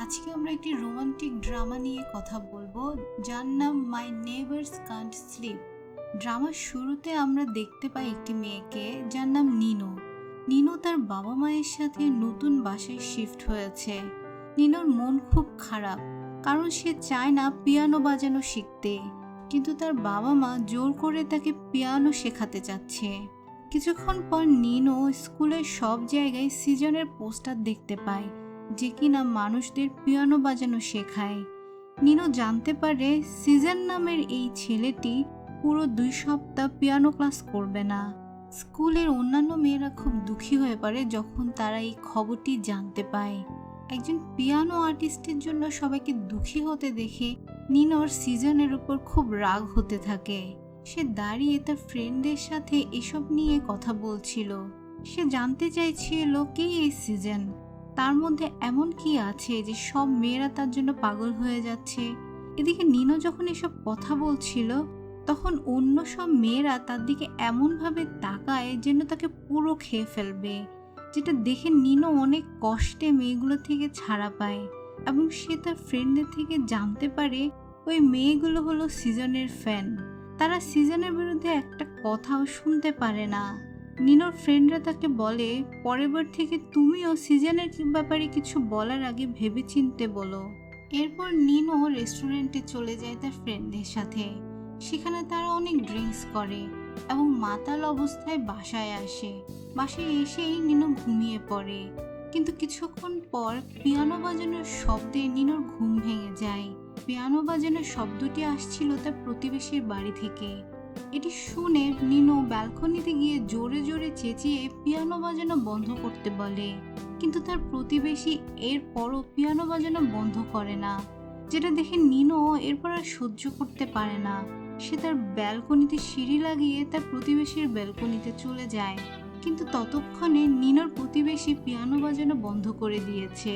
আজকে আমরা একটি রোমান্টিক ড্রামা নিয়ে কথা বলবো, যার নাম মাই নেইবারস কান্ট স্লিপ। ড্রামার শুরুতে আমরা দেখতে পাই একটি মেয়েকে যার নাম নিনো। নিনো তার বাবা মায়ের সাথে নতুন বাসায় শিফট হয়েছে। নিনোর মন খুব খারাপ, কারণ সে চায় না পিয়ানো বাজানো শিখতে, কিন্তু তার বাবা মা জোর করে তাকে পিয়ানো শেখাতে চাচ্ছে। কিছুক্ষণ পর নিনো স্কুলের সব জায়গায় সিজনের পোস্টার দেখতে পায়, যে কিনা মানুষদের পিয়ানো বাজানো শেখায়। নিনো জানতে পারে সিজন নামের এই ছেলেটি পুরো 2 সপ্তাহ পিয়ানো ক্লাস করবে না। স্কুলের অন্যান্য মেয়েরা খুব দুঃখী হয়ে পড়ে যখন তারা এই খবরটি জানতে পায়। একজন পিয়ানো আর্টিস্টের জন্য সবাইকে দুঃখী হতে দেখে নিনোর সিজনের উপর খুব রাগ হতে থাকে। সে দাঁড়িয়ে তার ফ্রেন্ডদের সাথে এসব নিয়ে কথা বলছিল। সে জানতে চাইছিল কে এই সিজন, তার মধ্যে এমন কি আছে যে সব মেয়েরা তার জন্য পাগল হয়ে যাচ্ছে। এদিকে নিনো যখন এসব কথা বলছিল, তখন অন্য সব মেয়েরা তার দিকে এমনভাবে তাকায় যেন তাকে পুরো খেয়ে ফেলবে, যেটা দেখে নিনো অনেক কষ্টে মেয়েগুলো থেকে ছাড়া পায়। এবং সে তার ফ্রেন্ডদের থেকে জানতে পারে ওই মেয়েগুলো হলো সিজনের ফ্যান। তারা সিজনের বিরুদ্ধে একটা কথাও শুনতে পারে না। নিনোর ফ্রেন্ডরা তাকে বলে, পরের বার থেকে তুমিও সিজনের ব্যাপারে কিছু বলার আগে ভেবেচিন্তে বলো। এরপর নিনো রেস্টুরেন্টে চলে যায় তার ফ্রেন্ডদের সাথে। সেখানে তারা অনেক ড্রিঙ্কস করে এবং মাতাল অবস্থায় বাসায় আসে। বাসায় এসেই নিনো ঘুমিয়ে পড়ে, কিন্তু কিছুক্ষণ পর পিয়ানো বাজানোর শব্দে নিনোর ঘুম ভেঙে যায়। পিয়ানো বাজানোর শব্দটি আসছিল তার প্রতিবেশীর বাড়ি থেকে। এটি শুনে নিনো ব্যালকনিতে গিয়ে জোরে জোরে চেঁচিয়ে পিয়ানো বাজানো বন্ধ করতে বলে, কিন্তু তার প্রতিবেশী এরপরও পিয়ানো বাজানো বন্ধ করে না, যেটা দেখে নিনো এরপর আর সহ্য করতে পারে না। সে তার ব্যালকনিতে সিঁড়ি লাগিয়ে তার প্রতিবেশীর ব্যালকনিতে চলে যায়, কিন্তু ততক্ষণে নিনোর প্রতিবেশী পিয়ানো বাজানো বন্ধ করে দিয়েছে।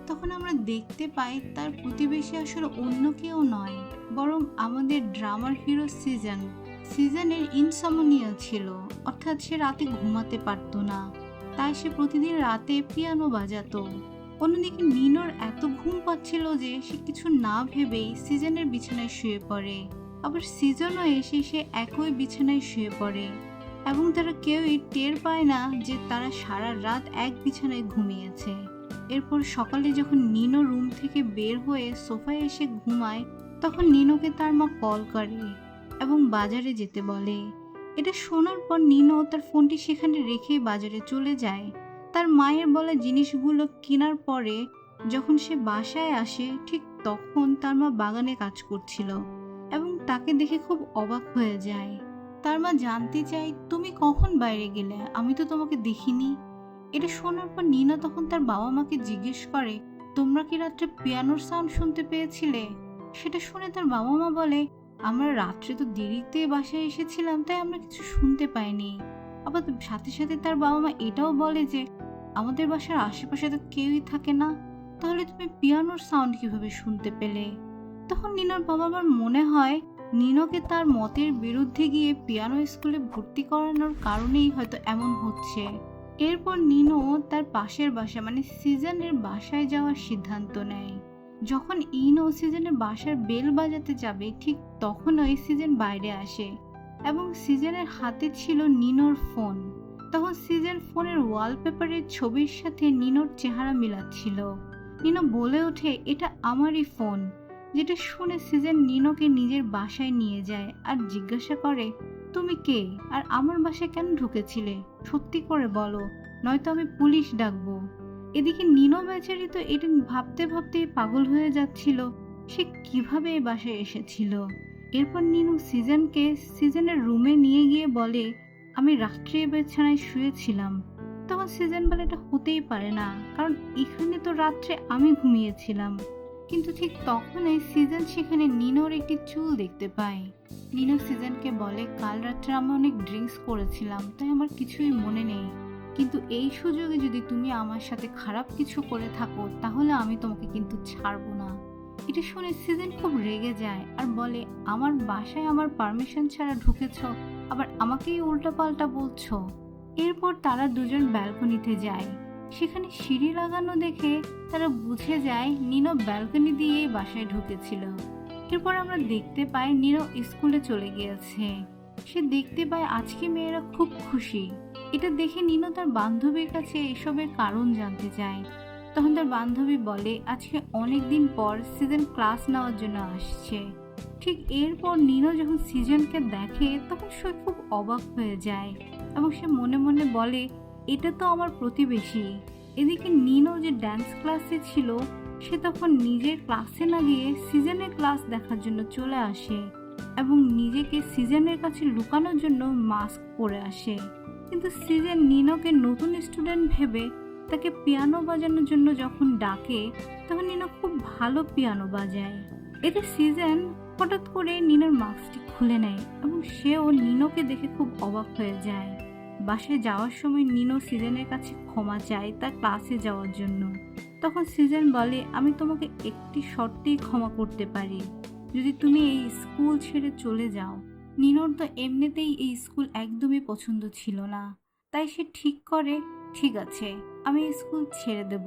তখন আমরা দেখতে পাই তার প্রতিবেশী আসলে অন্য কেউ নয়, বরং আমাদের ড্রামার হিরো সিজনের ইনসমনিয়া ছিল, অর্থাৎ সে রাতে ঘুমাতে পারতো না, তাই সে প্রতিদিন রাতে পিয়ানো বাজাতো। অন্যদিকে নিনোর এত ঘুম পাচ্ছিল যে সে কিছু না ভেবেই সিজনের বিছানায় শুয়ে পড়ে। আবার সিজনও এসে সে একই বিছানায় শুয়ে পড়ে এবং তারা কেউই টের পায় না যে তারা সারা রাত এক বিছানায় ঘুমিয়েছে। এরপর সকালে যখন নিনো রুম থেকে বের হয়ে সোফায় এসে ঘুমায়, তখন নিনোকে তার মা কল করে এবং বাজারে যেতে বলে। এটা শোনার পর নিনো তার ফোনটি সেখানে রেখে বাজারে চলে যায়। তার মায়ের বলা জিনিসগুলো কেনার পরে যখন সে বাসায় আসে, ঠিক তখন তার মা বাগানে কাজ করছিল এবং তাকে দেখে খুব অবাক হয়ে যায়। তার মা জানতে চায়, তুমি কখন বাইরে গেলে, আমি তো তোমাকে দেখিনি। এটা শোনার পর নিনা তখন তার বাবা মাকে জিজ্ঞেস করে, তোমরা কি রাত্রে পিয়ানোর সাউন্ড শুনতে পেয়েছিলে? সেটা শুনে তার বাবা মা বলে, আমরা রাত্রে তো দেরিতে বাসায় এসেছিলাম, তাই আমরা কিছু শুনতে পাইনি। আবার সাথে সাথে তার বাবা মা এটাও বলে যে আমাদের বাসার আশেপাশে তো কেউই থাকে না, তাহলে তুমি পিয়ানোর সাউন্ড কিভাবে শুনতে পেলে? তখন নিনোর বাবা মার মনে হয় নিনোকে তার মতের বিরুদ্ধে গিয়ে পিয়ানো স্কুলে ভর্তি করানোর কারণেই হয়তো এমন হচ্ছে। এরপর নিনো তার পাশের বাসা মানে সিজনের বাসায় যাওয়ার সিদ্ধান্ত নেয়। যখন ইনো সিজনের বাসার বেল বাজাতে যাবে, ঠিক তখনই সিজন বাইরে আসে এবং সিজনের হাতে ছিল নিনোর ফোন। তখন সিজন ফোনের ওয়ালপেপারের ছবির সাথে নিনোর চেহারা মিলাচ্ছিল। নিনো বলে ওঠে, এটা আমারই ফোন। যেটা শুনে সিজন নিনোকে নিজের বাসায় নিয়ে যায় আর জিজ্ঞাসা করে, তুমি কে আর আমার বাসায় কেন ঢুকেছিলে? সত্যি করে বলো, নয়তো আমি পুলিশ ডাকবো। এদিকে নিনো বেচারি তো এটা ভাবতে ভাবতেই পাগল হয়ে যাচ্ছিল, সে কিভাবে এই বাসায় এসেছিল। এরপর নিনো সিজনের রুমে নিয়ে গিয়ে বলে, আমি রাত্রে বিছানায় শুয়েছিলাম। তখন সিজন বলে, এটা হতেই পারে না, কারণ এখানে তো রাত্রে আমি ঘুমিয়েছিলাম। কিন্তু ঠিক তখনই সিজন সেখানে নিনোর একটি চুল দেখতে পায়। নিনো সিজনকে বলে, কাল রাত্রে আমি অনেক ড্রিঙ্কস করেছিলাম, তাই আমার কিছুই মনে নেই, কিন্তু এই সুযোগে যদি তুমি আমার সাথে খারাপ কিছু করে থাকো, তাহলে আমি তোমাকে কিন্তু ছাড়বো না। এটা শুনে সিজন খুব রেগে যায় আর বলে, আমার বাসায় আমার পারমিশন ছাড়া ঢুকেছ, আবার আমাকেই উল্টাপাল্টা বলছো। এরপর তারা দুজন ব্যালকনিতে যায়। সেখানে সিঁড়ি লাগানো দেখে তারা বুঝে যায় নিনো ব্যালকনি দিয়ে বাসায় ঢুকেছিল। এরপর আমরা দেখতে পাই নিনো স্কুলে চলে গিয়েছে। সে দেখতে পায় আজকে মেয়েরা খুব খুশি। এটা দেখে নিনো তার বান্ধবীর কাছে এসবের কারণ জানতে চায়। তখন তার বান্ধবী বলে আজকে অনেকদিন পর সিজন ক্লাস নেওয়ার জন্য আসছে। ঠিক এরপর নিনো যখন সিজনকে দেখে তখন সে খুব অবাক হয়ে যায় এবং সে মনে মনে বলে এটা তো আমার প্রতিবেশী। এদিকে নিনো যে ডান্স ক্লাসে ছিল সে তখন নিজের ক্লাসে না গিয়ে সিজনের ক্লাস দেখার জন্য চলে আসে এবং নিজেকে সিজনের কাছে লুকানোর জন্য মাস্ক পরে আসে। কিন্তু সিজন নিনোকে নতুন স্টুডেন্ট ভেবে তাকে পিয়ানো বাজানোর জন্য যখন ডাকে তখন নিনো খুব ভালো পিয়ানো বাজায়। এতে সিজন হঠাৎ করে নিনোর মাস্কটি খুলে নেয় এবং সেও নিনোকে দেখে খুব অবাক হয়ে যায়। বাসায় যাওয়ার সময় নিনো সিজনের কাছে ক্ষমা চায় তার ক্লাসে যাওয়ার জন্য। তখন সিজন বলে আমি তোমাকে একটি শর্তেই ক্ষমা করতে পারি, যদি তুমি এই স্কুল ছেড়ে চলে যাও। নিনোর তো এমনিতেই এই স্কুল একদমই পছন্দ ছিল না, তাই সে ঠিক করে ঠিক আছে আমি স্কুল ছেড়ে দেব।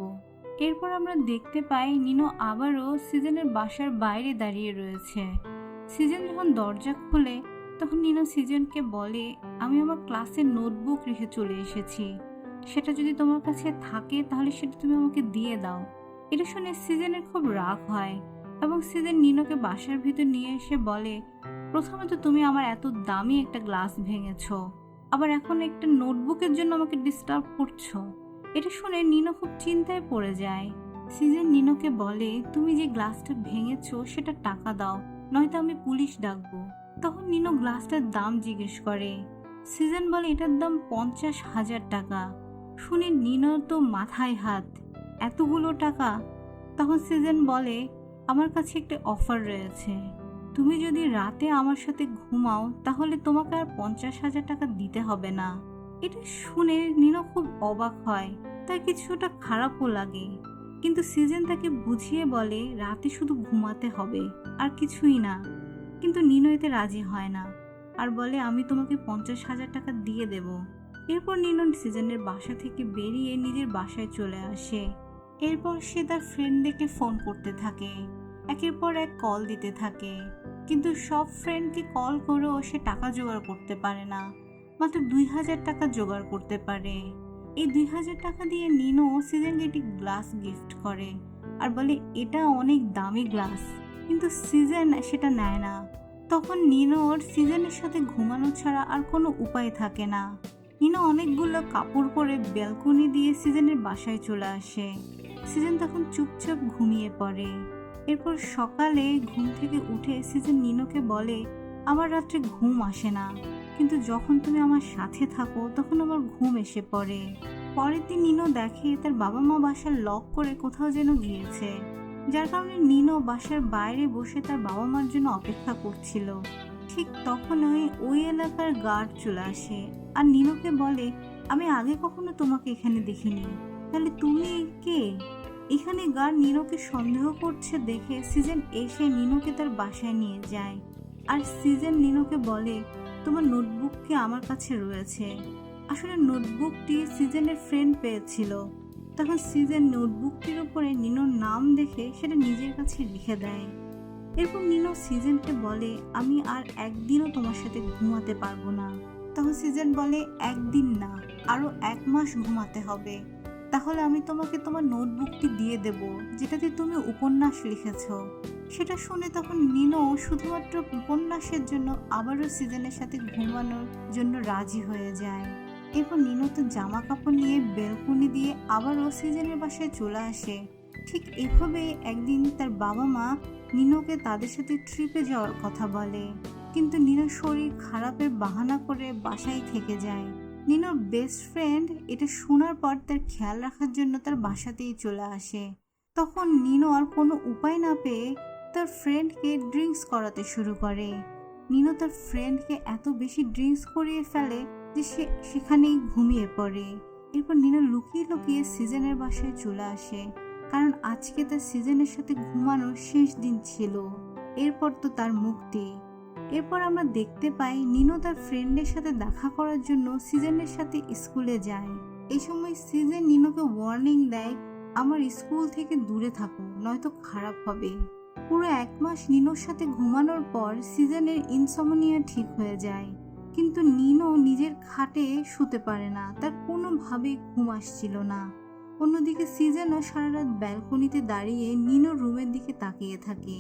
এরপর আমরা দেখতে পাই নিনো আবারও সিজনের বাসার বাইরে দাঁড়িয়ে রয়েছে। সিজন যখন দরজা খুলে তখন নিনো সিজনকে বলে আমি আমার ক্লাসের নোটবুক রেখে চলে এসেছি, সেটা যদি তোমার কাছে থাকে তাহলে সেটা তুমি আমাকে দিয়ে দাও। এটা শুনে সিজনের খুব রাগ হয় এবং সিজন নিনোকে বাসার ভিতর নিয়ে এসে বলে প্রথমে তো তুমি আমার এত দামি একটা গ্লাস ভেঙেছো, আবার এখন একটা নোটবুকের জন্য আমাকে ডিস্টার্ব করছো। এটা শুনে নিনো খুব চিন্তায় পড়ে যায়। সিজন নিনোকে বলে তুমি যে গ্লাসটা ভেঙেছো সেটা টাকা দাও, নয়তো আমি পুলিশ ডাকবো। তখন নিনো গ্লাসটার দাম জিজ্ঞেস করে। সিজন বলে এটার দাম 50,000 টাকা। শুনে নিনোর তো মাথায় হাত, এতগুলো টাকা। তখন সিজন বলে আমার কাছে একটা অফার রয়েছে, তুমি যদি রাতে আমার সাথে ঘুমাও তাহলে তোমাকে আর 50,000 টাকা দিতে হবে না। এটা শুনে নিনো খুব অবাক হয়, তার কিছুটা খারাপও লাগে। কিন্তু সিজন তাকে বুঝিয়ে বলে রাতে শুধু ঘুমাতে হবে আর কিছুই না। কিন্তু নিনো এতে রাজি হয় না আর বলে আমি তোমাকে 50,000 টাকা দিয়ে দেব। এরপর নিনো সিজনের বাসা থেকে বেরিয়ে নিজের বাসায় চলে আসে। এরপর সে তার ফ্রেন্ডদেরকে ফোন করতে থাকে, একের পর এক কল দিতে থাকে। কিন্তু সব ফ্রেন্ডকে কল করেও সে টাকা জোগাড় করতে পারে না, মাত্র 2,000 টাকা জোগাড় করতে পারে। এই 2,000 টাকা দিয়ে নিনো সিজনকে একটি গ্লাস গিফট করে আর বলে এটা অনেক দামি গ্লাস, কিন্তু সিজন সেটা নেয় না। তখন নিনোর সিজনের সাথে ঘুমানো ছাড়া আর কোনো উপায় থাকে না। নিনো অনেকগুলো কাপড় পরে ব্যালকনি দিয়ে সিজনের বাসায় চলে আসে। সিজন তখন চুপচাপ ঘুমিয়ে পড়ে। এরপর সকালে ঘুম থেকে উঠে সিজন নিনোকে বলে আমার রাত্রে ঘুম আসে না, কিন্তু যখন তুমি আমার সাথে থাকো তখন আমার ঘুম এসে পড়ে। পরের দিন নিনো দেখে তার বাবা মা বাসার লক করে কোথাও যেন গিয়েছে, যার কারণে নিনো বাসার বাইরে বসে তার বাবা মার জন্য অপেক্ষা করছিল। ঠিক তখনই ওই এলাকার গার্ড চলে আসে আর নিনোকে বলে আমি আগে কখনো তোমাকে এখানে দেখিনি, তাহলে তুমি কে? এখানে গার্ড নিনোকে সন্দেহ করছে দেখে সিজন এসে নিনোকে তার বাসায় নিয়ে যায় আর সিজন নিনোকে বলে তোমার নোটবুকটি আমার কাছে রয়েছে। আসলে নোটবুকটি সিজনের ফ্রেন্ড পেয়েছিল। তখন সিজন নোটবুকটির উপরে নিনোর নাম দেখে সেটা নিজের কাছে লিখে দেয়। এরপর নিনো সিজনকে বলে আমি আর একদিনও তোমার সাথে ঘুমাতে পারবো না। তখন সিজন বলে একদিন না, আরো 1 মাস ঘুমাতে হবে, তাহলে আমি তোমাকে তোমার নোটবুকটি দিয়ে দেব যেটাতে তুমি উপন্যাস লিখেছো। সেটা শুনে তখন নিনো শুধুমাত্র উপন্যাসের জন্য আবারও সিজনের সাথে ঘুমানোর জন্য রাজি হয়ে যায়। এরপর নিনো তো জামা কাপড় নিয়ে বেলকনি দিয়ে আবারও সিজনের বাসায় চলে আসে। ঠিক এভাবে একদিন তার বাবা মা নিনোকে তাদের সাথে ট্রিপে যাওয়ার কথা বলে, কিন্তু নিনোর শরীর খারাপের বাহানা করে বাসায় থেকে যায়। নিনোর বেস্ট ফ্রেন্ড এটা শোনার পর তার খেয়াল রাখার জন্য তার বাসাতেই চলে আসে। তখন নিনো আর কোনো উপায় না পেয়ে তার ফ্রেন্ডকে ড্রিঙ্কস করাতে শুরু করে। নিনো তার ফ্রেন্ডকে এত বেশি ড্রিঙ্কস করিয়ে ফেলে যে সে সেখানেই ঘুমিয়ে পড়ে। এরপর নিনো লুকিয়ে লুকিয়ে সিজনের বাসায় চলে আসে, কারণ আজকে তার সিজনের সাথে ঘুমানোর শেষ দিন ছিল। এরপর তো তার মুক্তি। এরপর আমরা দেখতে পাই নিনো তার ফ্রেন্ডের সাথে দেখা করার জন্য সিজনের সাথে স্কুলে যায়। এই সময় সিজন নিনোকে ওয়ার্নিং দেয়, আমার স্কুল থেকে দূরে থাকো, নয়তো খারাপ হবে। পুরো 1 মাস নিনোর সাথে ঘুমানোর পর সিজনের ইনসমনিয়া ঠিক হয়ে যায়, কিন্তু নিনো নিজের খাটে শুতে পারে না, তার কোনোভাবেই ঘুম আসছিল না। অন্যদিকে সিজনও সারা রাত ব্যালকনিতে দাঁড়িয়ে নিনোর রুমের দিকে তাকিয়ে থাকে।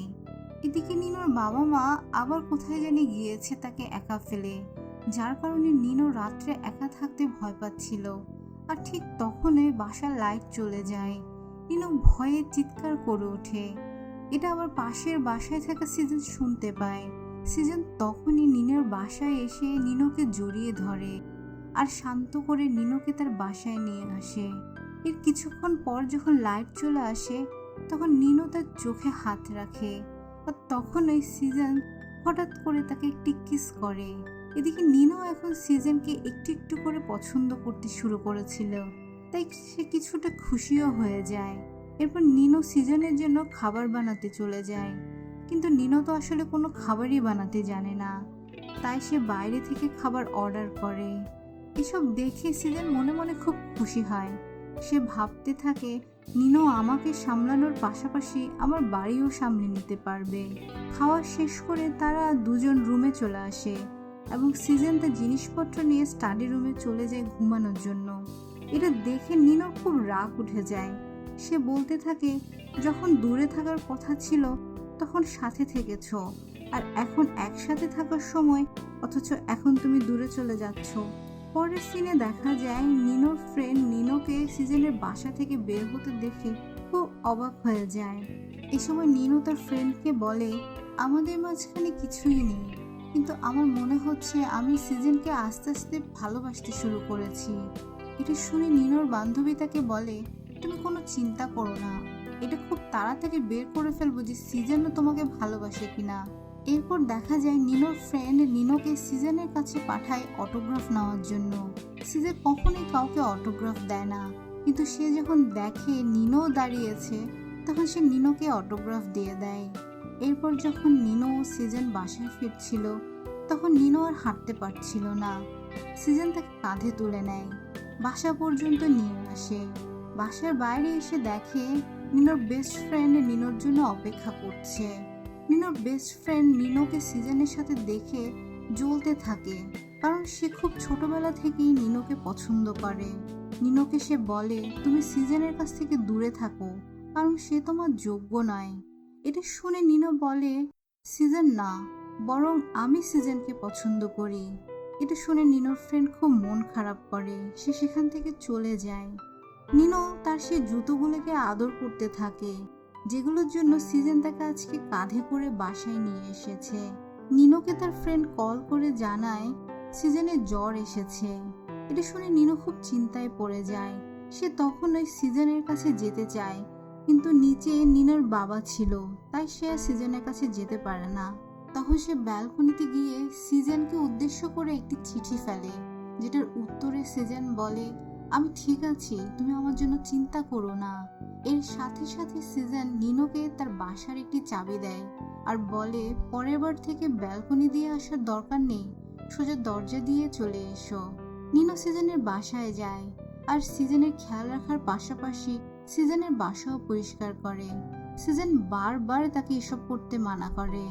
এদিকে নিনোর বাবা মা আবার কোথায় জানি গিয়েছে তাকে একা ফেলে, যার কারণে নিনো রাত্রে একা থাকতে ভয় পাচ্ছিল। আর ঠিক তখনই বাসার লাইট চলে যায়। নিনো ভয়ে চিৎকার করে ওঠে। এটা আবার পাশের বাসায় থাকা সিজন শুনতে পায়। সিজন তখনই নিনোর বাসায় এসে নিনোকে জড়িয়ে ধরে আর শান্ত করে নিনোকে তার বাসায় নিয়ে আসে। এর কিছুক্ষণ পর যখন লাইট চলে আসে তখন নিনো তার চোখে হাত রাখে, আর তখনই সিজন হঠাৎ করে তাকে একটি কিস করে। এদিকে নিনো এখন সিজনকে একটু একটু করে পছন্দ করতে শুরু করেছিল, তাই সে কিছুটা খুশিও হয়ে যায়। এরপর নিনো সিজনের জন্য খাবার বানাতে চলে যায়, কিন্তু নিনো তো আসলে কোনো খাবারই বানাতে জানে না, তাই সে বাইরে থেকে খাবার অর্ডার করে। এসব দেখে সিজন মনে মনে খুব খুশি হয়। সে ভাবতে থাকে, নিনো আমাকে সামলানোর পাশাপাশি আমার বাড়িও সামলে নিতে পারবে। খাওয়া শেষ করে তারা দুজন রুমে চলে আসে এবং সিজন তার জিনিসপত্র নিয়ে স্টাডি রুমে চলে যায় ঘুমানোর জন্য। এটা দেখে নিনোর খুব রাগ উঠে যায়। সে বলতে থাকে, যখন দূরে থাকার কথা ছিল তখন সাথে থেকেছ, আর এখন একসাথে থাকার সময়, অথচ এখন তুমি দূরে চলে যাচ্ছ। পরের সিনে দেখা যায় নিনোর ফ্রেন্ড নিনোকে সিজনের বাসা থেকে বের হতে দেখে খুব অবাক হয়ে যায়। এ সময় নিনো তার ফ্রেন্ডকে বলে, আমাদের মাঝখানে কিছুই নেই, কিন্তু আমার মনে হচ্ছে আমি সিজনকে আস্তে আস্তে ভালোবাসতে শুরু করেছি। এটা শুনে নিনোর বান্ধবী তাকে বলে, তুমি কোনো চিন্তা করো না, এটা খুব তাড়াতাড়ি বের করে ফেলবো যে সিজনও তোমাকে ভালোবাসে কিনা। এরপর দেখা যায় নিনোর ফ্রেন্ড নিনোকে সিজনের কাছে পাঠায় অটোগ্রাফ নেওয়ার জন্য। সিজন কখনোই কাউকে অটোগ্রাফ দেয় না, কিন্তু সে যখন দেখে নিনো দাঁড়িয়েছে তখন সে নিনোকে অটোগ্রাফ দিয়ে দেয়। এরপর যখন নিনো ও সিজন বাসায় ফিরছিল তখন নিনো আর হাঁটতে পারছিল না। সিজন তাকে কাঁধে তুলে নেয়, বাসা পর্যন্ত নিয়ে আসে। বাসার বাইরে এসে দেখে নিনোর বেস্ট ফ্রেন্ড নিনোর জন্য অপেক্ষা করছে। নিনোর বেস্ট ফ্রেন্ড নিনোকে সিজনের সাথে দেখে জ্বলতে থাকে, কারণ সে খুব ছোটবেলা থেকেই নিনোকে পছন্দ করে। নিনোকে সে বলে, তুমি সিজনের কাছ থেকে দূরে থাকো, কারণ সে তোমার যোগ্য নয়। এটা শুনে নিনো বলে, সিজন না, বরং আমি সিজনকে পছন্দ করি। এটা শুনে নিনোর ফ্রেন্ড খুব মন খারাপ করে, সে সেখান থেকে চলে যায়। নিনো তার সেই জুতোগুলোকে আদর করতে থাকে, যেগুলোর জন্য সিজন তাকে আজকে কাঁধে করে বাসায় নিয়ে এসেছে। নিনোকে তার ফ্রেন্ড কল করে জানায় সিজনের জ্বর এসেছে। এটা শুনে নিনো খুব চিন্তায় পড়ে যায়। সে তখন ওই সিজনের কাছে যেতে চায়, কিন্তু নিচে নিনোর বাবা ছিল, তাই সে আর সিজনের কাছে যেতে পারে না। তখন সে ব্যালকনিতে গিয়ে সিজনকে উদ্দেশ্য করে একটি চিঠি ফেলে, যেটার উত্তরে সিজন বলে, আমি ঠিক আছি, তুমি আমার জন্য চিন্তা করো না। এর সাথে সাথে সিজন নিনোকে তার বাসার একটি চাবি দেয় আর বলে, পরের বার থেকে ব্যালকনি দিয়ে আসার দরকার নেই, সোজা দরজা দিয়ে চলে এসো। নিনো সিজনের বাসায় যায় আর সিজনের খেয়াল রাখার পাশাপাশি সিজনের বাসাও পরিষ্কার করে। সিজন বারবার তাকে এসব করতে মানা করে।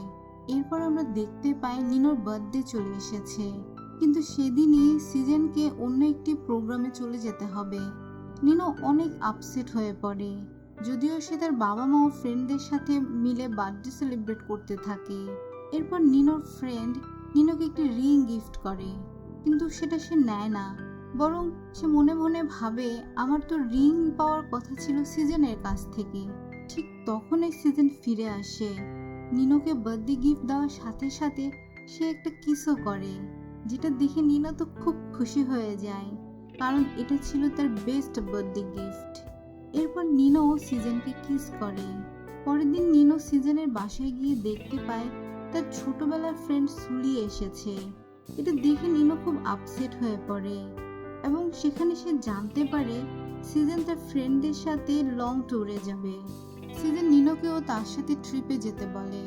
এরপর আমরা দেখতে পাই নিনোর বার্থডে চলে এসেছে, কিন্তু সেদিনই সিজনকে অন্য একটি প্রোগ্রামে চলে যেতে হবে। নিনো অনেক আপসেট হয়ে পড়ে, যদিও সে তার বাবা মা ও ফ্রেন্ডদের সাথে মিলে বার্থডে সেলিব্রেট করতে থাকে। এরপর নিনোর ফ্রেন্ড নিনোকে একটি রিং গিফট করে, কিন্তু সেটা সে নেয় না, বরং সে মনে মনে ভাবে, আমার তো রিং পাওয়ার কথা ছিল সিজনের কাছ থেকে। ঠিক তখনই সিজন ফিরে আসে। নিনোকে বার্থডে গিফট দেওয়ার সাথে সাথে সে একটা কিসও করে, যেটা দেখে নিনো তো খুব খুশি হয়ে যায়, কারণ এটা ছিল তার বেস্ট বার্থডে গিফট। এরপর নিনো সিজনকে কিস করে। পরের দিন নিনো সিজনের বাসায় গিয়ে দেখতে পায় তার ছোটবেলার ফ্রেন্ড সুলি এসেছে। এটা দেখে নিনো খুব আপসেট হয়ে পড়ে এবং সেখানে সে জানতে পারে সিজন তার ফ্রেন্ডদের সাথে লং ট্যুরে যাবে। সিজন নিনোকেও তার সাথে ট্রিপে যেতে বলে।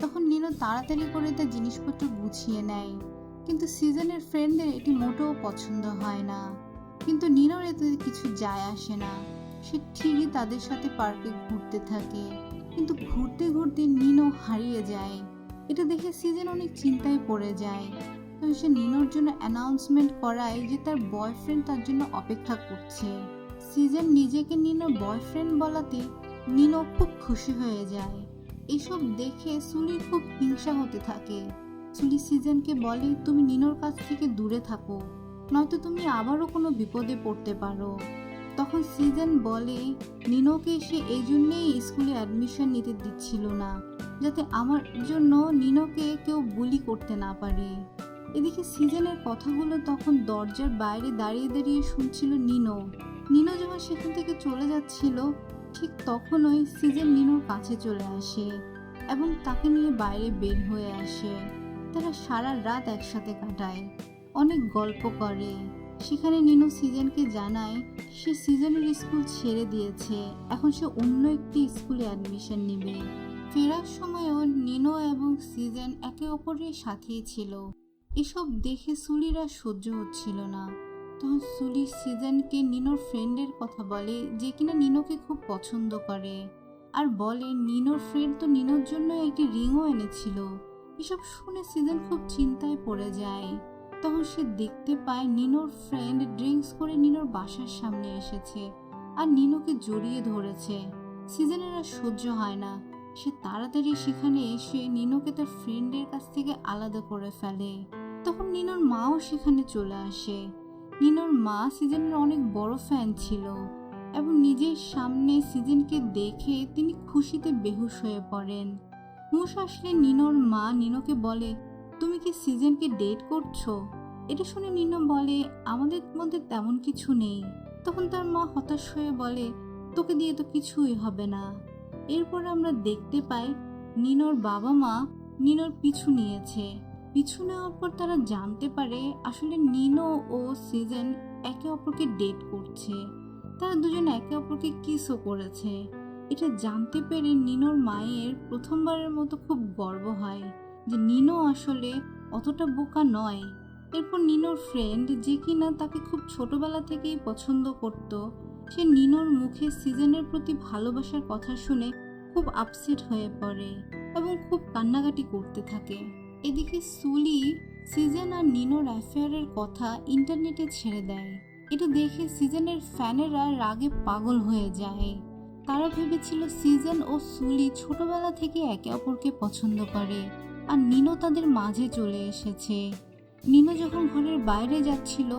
তখন নিনো তাড়াতাড়ি করে তার জিনিসপত্র গুছিয়ে নেয়, কিন্তু সিজনের ফ্রেন্ডদের এটি মোটেও পছন্দ হয় না। কিন্তু নিনোর এতে কিছু যায় আসে না। সে ঠিকই তাদের সাথে পার্কে ঘুরতে থাকে, কিন্তু ঘুরতে ঘুরতে নিনো হারিয়ে যায়। এটা দেখে সিজন অনেক চিন্তায় পড়ে যায়। তবে সে নিনোর জন্য অ্যানাউন্সমেন্ট করায় যে তার বয়ফ্রেন্ড তার জন্য অপেক্ষা করছে। সিজন নিজেকে নিনোর বয়ফ্রেন্ড বলাতে নিনো খুব খুশি হয়ে যায়। এসব দেখে সুলির খুব হিংসা হতে থাকে। সুলি সিজনকে বলে, তুমি নিনোর কাছ থেকে দূরে থাকো, নয়তো তুমি আবারও কোনো বিপদে পড়তে পারো। তখন সিজন বলে, নিনোকে সে এই জন্যেই স্কুলে অ্যাডমিশন নিতে দিচ্ছিল না, যাতে আমার জন্য নিনোকে কেউ বুলি করতে না পারে। এদিকে সিজনের কথাগুলো তখন দরজার বাইরে দাঁড়িয়ে দাঁড়িয়ে শুনছিল নিনো। নিনো যখন সেখান থেকে চলে যাচ্ছিল, ঠিক তখনই সিজন নিনোর কাছে চলে আসে এবং তাকে নিয়ে বাইরে বের হয়ে আসে। তারা সারা রাত একসাথে কাটায়, অনেক গল্প করে। সেখানে নিনো সিজনকে জানায় সে সিজনের স্কুল ছেড়ে দিয়েছে, এখন সে অন্য একটি স্কুলে অ্যাডমিশন নেবে। ফেরার সময়ও নিনো এবং সিজন একে অপরের সাথেই ছিল। এসব দেখে সুলির আর সহ্য হচ্ছিল না। তখন সুলি সিজনকে নিনোর ফ্রেন্ডের কথা বলে, যে কিনা নিনোকে খুব পছন্দ করে, আর বলে নিনোর ফ্রেন্ড তো নিনোর জন্য একটি রিংও এনেছিল। এসব শুনে সিজন খুব চিন্তায় পড়ে যায়। তখন সে দেখতে পায় নিনোর ফ্রেন্ড ড্রিঙ্কস করে নিনোর বাসার সামনে এসেছে আর নিনোকে জড়িয়ে ধরেছে। সিজনের আর সহ্য হয় না। সে তাড়াতাড়ি সেখানে এসে নিনোকে তার ফ্রেন্ডের কাছ থেকে আলাদা করে ফেলে। তখন নিনোর মাও সেখানে চলে আসে। নিনোর মা সিজনের অনেক বড় ফ্যান ছিল এবং নিজের সামনে সিজনকে দেখে তিনি খুশিতে বেহুশ হয়ে পড়েন। হুঁশ আসলে নিনোর মা নিনোকে বলে, তুমি কি সিজনকে ডেট করছো? এটা শুনে নিনো বলে, আমাদের মধ্যে তেমন কিছু নেই। তখন তার মা হতাশ হয়ে বলে, তোকে দিয়ে তো কিছুই হবে না। এরপর আমরা দেখতে পাই নিনোর বাবা মা নিনোর পিছু নিয়েছে। পিছু নেওয়ার পর তারা জানতে পারে আসলে নিনো ও সিজন একে অপরকে ডেট করছে। তারা দুজন একে অপরকে কিসও করেছে। এটা জানতে পেরে নিনোর মায়ের প্রথমবারের মতো খুব গর্ব হয় যে নিনো আসলে অতটা বোকা নয়। এরপর নিনোর ফ্রেন্ড, যে কিনা তাকে খুব ছোটবেলা থেকেই পছন্দ করত, সে নিনোর মুখে সিজনের প্রতি ভালোবাসার কথা শুনে খুব আপসেট হয়ে পড়ে এবং খুব কান্নাকাটি করতে থাকে। এদিকে সুলি সিজন আর নিনোর অ্যাফেয়ারের কথা ইন্টারনেটে ছেড়ে দেয়। এটা দেখে সিজনের ফ্যানেরা রাগে পাগল হয়ে যায়। তারা ভেবেছিল সিজন ও সুলি ছোটবেলা থেকে একে অপরকে পছন্দ করে আর নিনো তাদের মাঝে চলে এসেছে। নিনো যখন ঘরের বাইরে যাচ্ছিল,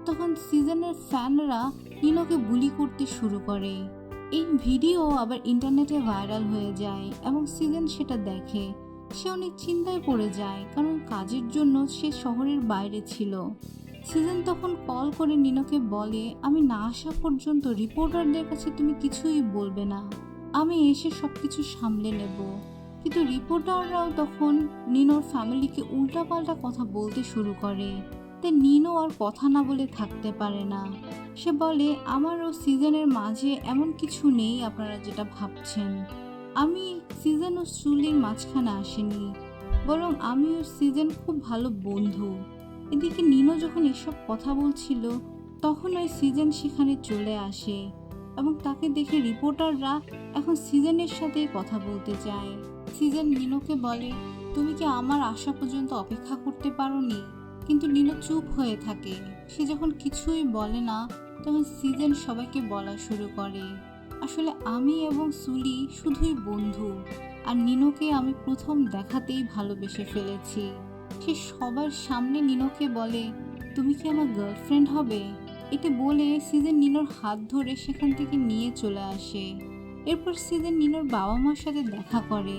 তখন সিজনের ফ্যানরা নিনোকে বুলি করতে শুরু করে। এই ভিডিও আবার ইন্টারনেটে ভাইরাল হয়ে যায় এবং সিজন সেটা দেখে। সে অনেক চিন্তায় পড়ে যায়, কারণ কাজের জন্য সে শহরের বাইরে ছিল। সিজন তখন কল করে নিনোকে বলে, আমি না আসা পর্যন্ত রিপোর্টারদের কাছে তুমি কিছুই বলবে না, আমি এসে সবকিছু সামলে নেব। কিন্তু রিপোর্টাররাও তখন নিনোর ফ্যামিলিকে উল্টাপাল্টা কথা বলতে শুরু করে। তাই নিনো আর কথা না বলে থাকতে পারে না। সে বলে, আমার ও সিজনের মাঝে এমন কিছু নেই আপনারা যেটা ভাবছেন। আমি সিজন ও সুলির মাঝখানে আসিনি, বরং আমি ও সিজন খুব ভালো বন্ধু। এদিকে নিনো যখন এসব কথা বলছিল, তখন ওই সিজন সেখানে চলে আসে এবং তাকে দেখে রিপোর্টাররা এখন সিজনের সাথে কথা বলতে চায়। সিজন নিনোকে বলে, তুমি কি আমার আসা পর্যন্ত অপেক্ষা করতে পারোনি? কিন্তু নিনো চুপ হয়ে থাকে। সে যখন কিছুই বলে না, তখন সিজন সবাইকে বলা শুরু করে, আসলে আমি এবং সুলি শুধুই বন্ধু, আর নিনোকে আমি প্রথম দেখাতেই ভালোবেসে ফেলেছি। সে সবার সামনে নিনোকে বলে, তুমি কি আমার গার্লফ্রেন্ড হবে? এটা বলে সিজন নিনোর হাত ধরে সেখান থেকে নিয়ে চলে আসে। এরপর সিজন নিনোর বাবা মার সাথে দেখা করে।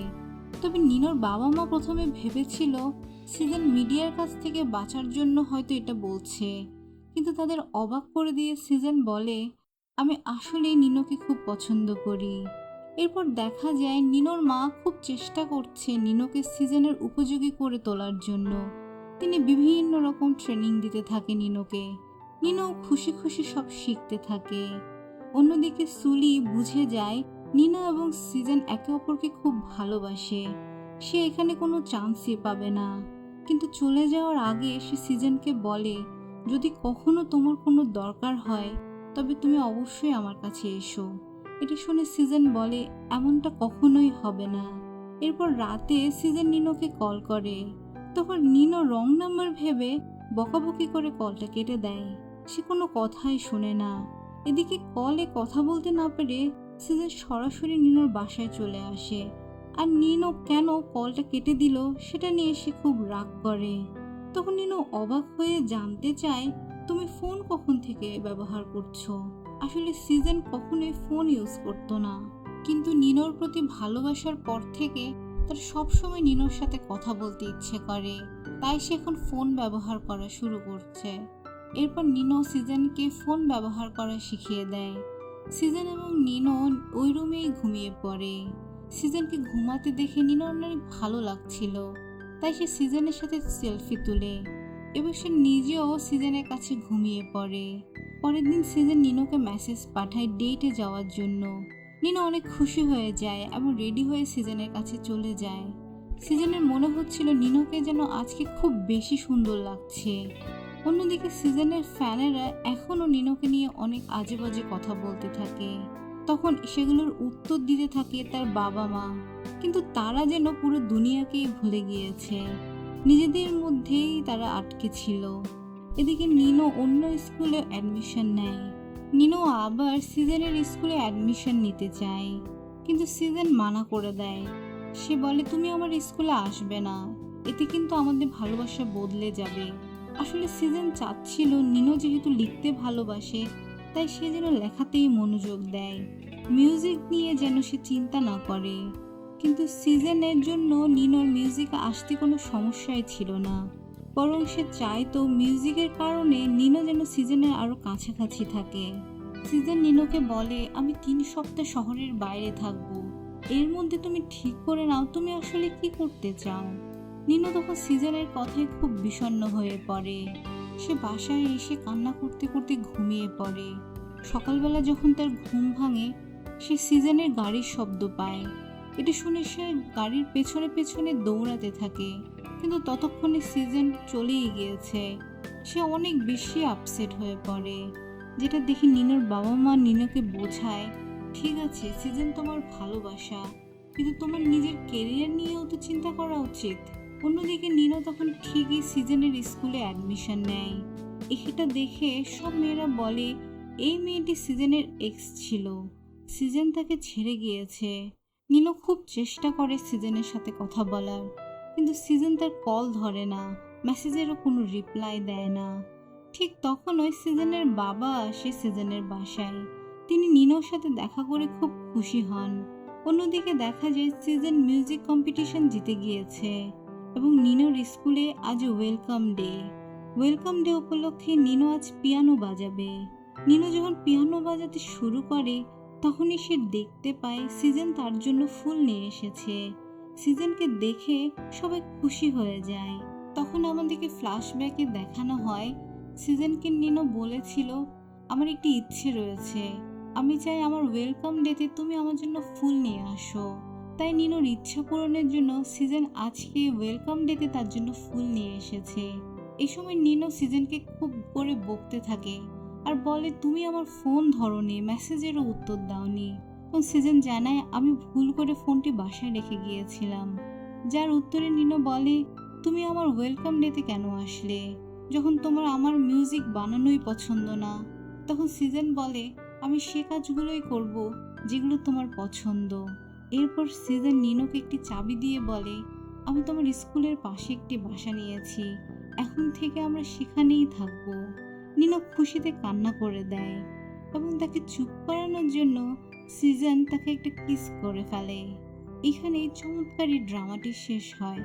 তবে নিনোর বাবা মা প্রথমে ভেবেছিল সিজন মিডিয়ার কাছ থেকে বাঁচার জন্য হয়তো এটা বলছে, কিন্তু তাদের অবাক করে দিয়ে সিজন বলে, আমি আসলেই নিনোকে খুব পছন্দ করি। এরপর দেখা যায় নিনোর মা খুব চেষ্টা করছে নিনোকে সিজনের উপযোগী করে তোলার জন্য। তিনি বিভিন্ন রকম ট্রেনিং দিতে থাকে নিনোকে। নিনো খুশি খুশি সব শিখতে থাকে। অন্যদিকে সুলি বুঝে যায় নিনো এবং সিজন একে অপরকে খুব ভালোবাসে। সে এখানে কোনো চান্সই পাবে না। কিন্তু চলে যাওয়ার আগে সে সিজনকে বলে, যদি কখনো তোমার কোনো দরকার হয় তবে তুমি অবশ্যই আমার কাছে এসো। এটা শুনে সিজন বলে, এমনটা কখনোই হবে না। এরপর রাতে সিজন নিনোকে কল করে। তখন নিনো রং নাম্বার ভেবে বকাবকি করে কলটা কেটে দেয়। সে কোনো কথাই শোনে না। এদিকে কলে কথা বলতে না পেরে সিজন সরাসরি নিনোর বাসায় চলে আসে। আর নিনো কেন কলটা কেটে দিল সেটা নিয়ে সে খুব রাগ করে। তখন নিনো অবাক হয়ে জানতে চায়, তুমি ফোন কখন থেকে ব্যবহার করছো? আসলে সিজন কখনোই ফোন ইউজ করতো না, কিন্তু নিনোর প্রতি ভালোবাসার পর থেকে তার সবসময় নিনোর সাথে কথা বলতে ইচ্ছে করে, তাই সে এখন ফোন ব্যবহার করা শুরু করছে। এরপর নিনো সিজনকে ফোন ব্যবহার করা শিখিয়ে দেয়। সিজন এবং নিনো ওই রুমেই ঘুমিয়ে পড়ে। সিজনকে ঘুমাতে দেখে নিনোর অনেক ভালো লাগছিল, তাই সে সিজনের সাথে সেলফি তুলে এবং সে নিজেও সিজনের কাছে ঘুমিয়ে পড়ে। পরের দিন সিজন নিনোকে মেসেজ পাঠায় ডেটে যাওয়ার জন্য। নিনো অনেক খুশি হয়ে যায় এবং রেডি হয়ে সিজনের কাছে চলে যায়। সিজনের মনে হচ্ছিল নিনোকে যেন আজকে খুব বেশি সুন্দর লাগছে। অন্যদিকে সিজনের ফ্যানেরা এখনও নিনোকে নিয়ে অনেক আজে বাজে কথা বলতে থাকে। তখন সেগুলোর উত্তর দিতে থাকে তার বাবা মা, কিন্তু তারা যেন পুরো দুনিয়াকেই ভুলে গিয়েছে, নিজেদের মধ্যেই তারা আটকে ছিল। এদিকে নিনো অন্য স্কুলে অ্যাডমিশন নেয়। নিনো আবার সিজনের স্কুলে অ্যাডমিশন নিতে চায়, কিন্তু সিজন মানা করে দেয়। সে বলে, তুমি আমার স্কুলে আসবে না, এতে কিন্তু আমাদের ভালোবাসা বদলে যাবে। আসলে সিজন চাচ্ছিল নিনো যেহেতু লিখতে ভালোবাসে তাই সে যেন লেখাতেই মনোযোগ দেয়, মিউজিক নিয়ে যেন সে চিন্তা না করে। কিন্তু সিজনের জন্য নিনোর মিউজিকে আসতে কোনো সমস্যাই ছিল না, বরং সে চাইতো মিউজিকের কারণে নিনো যেন সিজনের আরো কাছাকাছি থাকে। সিজন নিনোকে বলে, আমি 3 সপ্তাহ শহরের বাইরে থাকবো, এর মধ্যে তুমি ঠিক করে নাও তুমি আসলে কি করতে চাও। নিনো তখন সিজনের কথায় খুব বিষণ্ণ হয়ে পড়ে। সে বাসায় এসে কান্না করতে করতে ঘুমিয়ে পড়ে। সকালবেলা যখন তার ঘুম ভাঙে সে সিজনের গাড়ির শব্দ পায়। এটা শুনে সে গাড়ির পেছনে পেছনে দৌড়াতে থাকে, কিন্তু ততক্ষণে সিজন চলেই গিয়েছে। সে অনেক বেশি আপসেট হয়ে পড়ে, যেটা দেখে নিনোর বাবা মা নিনোকে বোঝায়, ঠিক আছে সিজন তোমার ভালোবাসা, কিন্তু তোমার নিজের ক্যারিয়ার নিয়েও তো চিন্তা করা উচিত। অন্যদিকে নিনো তখন ঠিকই সিজনের স্কুলে অ্যাডমিশন নেয়। এটা দেখে সব মেয়েরা বলে এই মেয়েটি সিজনের এক্স ছিল, সিজন তাকে ছেড়ে গিয়েছে। নিনো খুব চেষ্টা করে সিজনের সাথে কথা বলার, কিন্তু সিজন তার কল ধরে না, মেসেজেরও কোনো রিপ্লাই দেয় না। ঠিক তখনই সিজনের বাবা আসে সিজনের বাসায়। তিনি নিনোর সাথে দেখা করে খুব খুশি হন। অন্যদিকে দেখা যায় সিজন মিউজিক কম্পিটিশন জিতে গিয়েছে এবং নিনোর স্কুলে আজ ওয়েলকাম ডে। ওয়েলকাম ডে উপলক্ষে নিনো আজ পিয়ানো বাজাবে। নিনো যখন পিয়ানো বাজাতে শুরু করে তখনই সে দেখতে পায় সিজন তার জন্য ফুল নিয়ে এসেছে। সিজনকে দেখে সবাই খুশি হয়ে যায়। তখন আমাদেরকে ফ্ল্যাশব্যাকে দেখানো হয় সিজনকে নিনো বলেছিল, আমার একটি ইচ্ছে রয়েছে, আমি চাই আমার ওয়েলকাম ডেতে তুমি আমার জন্য ফুল নিয়ে আসো। তাই নিনোর ইচ্ছা পূরণের জন্য সিজন আজকে ওয়েলকাম ডেতে তার জন্য ফুল নিয়ে এসেছে। এই সময় নিনো সিজনকে খুব করে বকতে থাকে আর বলে, তুমি আমার ফোন ধরোনি, মেসেজেরও উত্তর দাওনি। তখন সিজন জানায়, আমি ভুল করে ফোনটি বাসায় রেখে গিয়েছিলাম। যার উত্তরে নিনো বলে, তুমি আমার ওয়েলকাম ডেতে কেন আসলে যখন তোমার আমার মিউজিক বানানোই পছন্দ না? তখন সিজন বলে, আমি সে কাজগুলোই করব যেগুলো তোমার পছন্দ। এরপর সিজন নিনোকে একটি চাবি দিয়ে বলে, আমি তোমার স্কুলের পাশে একটি বাসা নিয়েছি, এখন থেকে আমরা সেখানেই থাকবো। নিনো খুশিতে কান্না করে দেয় এবং তাকে চুপ করানোর জন্য সিজন তাকে একটা কিস করে ফেলে। এখানেই চমৎকারী ড্রামাটি শেষ হয়।